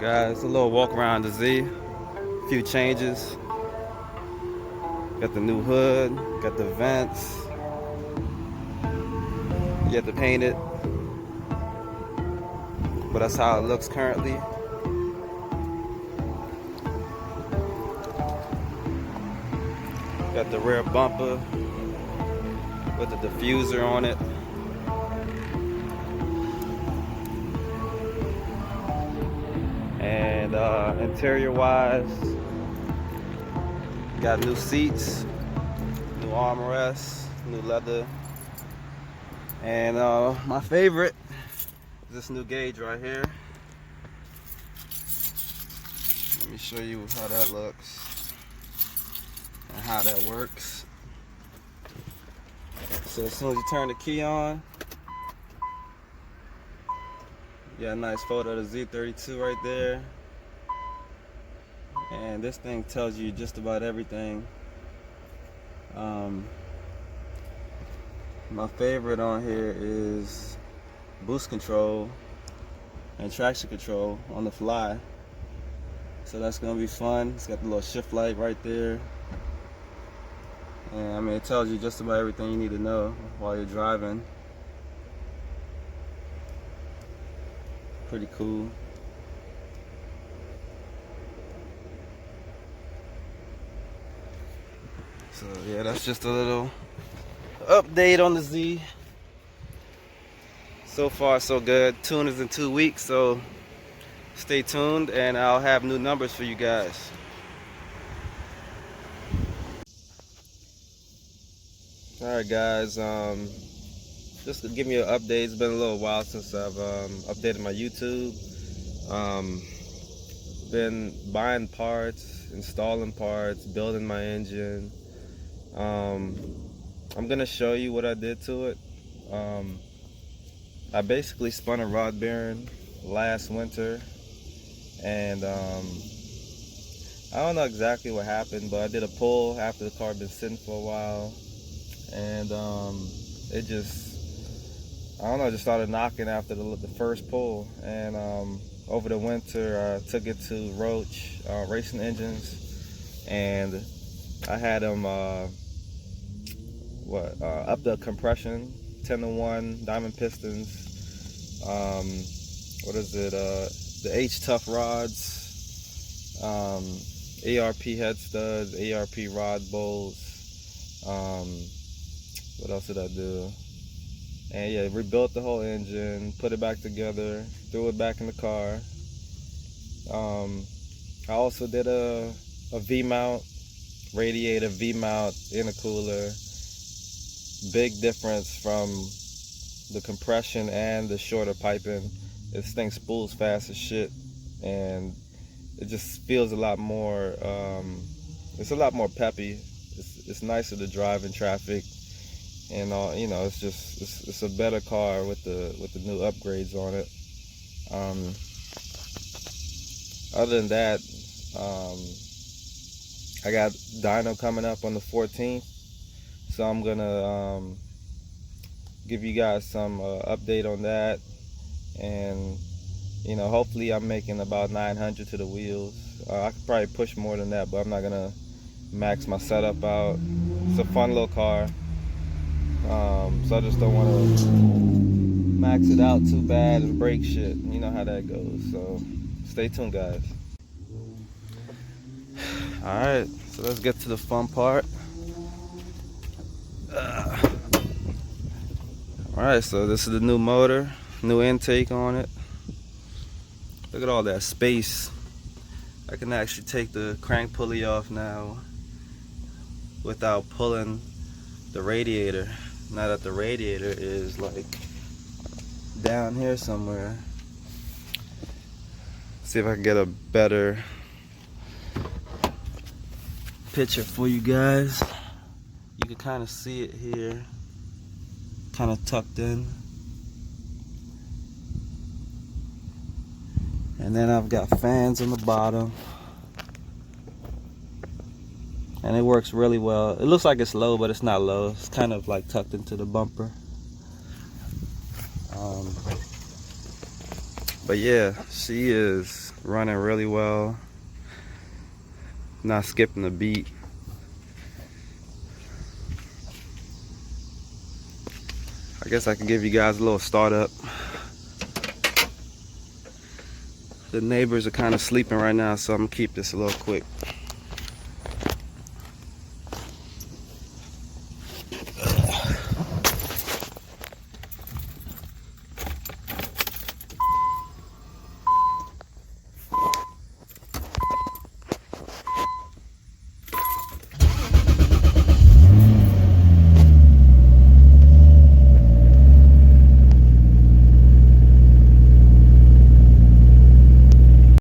Guys, a little walk around the Z, a few changes. Got the new hood, got the vents. You have to paint it, but that's how it looks currently. Got the rear bumper with the diffuser on it. And interior wise, got new seats, new armrests, new leather, and my favorite is this new gauge right here. Let me show you how that looks and how that works. So as soon as you turn the key on, you got a nice photo of the Z32 right there. And this thing tells you just about everything. My favorite on here is boost control and traction control on the fly. So that's gonna be fun. It's got the little shift light right there. And I mean, it tells you just about everything you need to know while you're driving. Pretty cool. So yeah, that's just a little update on the Z. So far so good. Tune is in 2 weeks, so stay tuned and I'll have new numbers for you guys. Alright guys, just to give me an update. It's been a little while since I've updated my YouTube. Been buying parts, installing parts, building my engine. I'm gonna show you what I did to it. I basically spun a rod bearing last winter, and I don't know exactly what happened, but I did a pull after the car had been sitting for a while, and it just, I don't know, just started knocking after the first pull. And over the winter I took it to Roach Racing Engines, and I had them up the compression, 10-to-1 Diamond Pistons, what is it, the H Tuff rods, ARP head studs, ARP rod bolts. What else did I do? And yeah, rebuilt the whole engine, put it back together, threw it back in the car. I also did a V-mount radiator, V-mount intercooler. Big difference from the compression and the shorter piping. This thing spools fast as shit, and it just feels a lot more, it's a lot more peppy. It's nicer to drive in traffic, and you know, it's just, it's a better car with the new upgrades on it. Other than that, I got dyno coming up on the 14th, so I'm gonna give you guys some update on that, and you know, hopefully I'm making about 900 to the wheels. I could probably push more than that, but I'm not gonna max my setup out. It's a fun little car, so I just don't want to max it out too bad and break shit. You know how that goes, so stay tuned guys. Alright, so let's get to the fun part. Alright, so this is the new motor, new intake on it. Look at all that space. I can actually take the crank pulley off now without pulling the radiator. Now that the radiator is like down here somewhere. See if I can get a better picture for you guys. You can kind of see it here, kind of tucked in. And then I've got fans on the bottom, and it works really well. It looks like it's low, but it's not low. It's kind of like tucked into the bumper. But yeah, she is running really well, not skipping a beat. I guess I can give you guys a little startup. The neighbors are kind of sleeping right now, so I'm gonna keep this a little quick.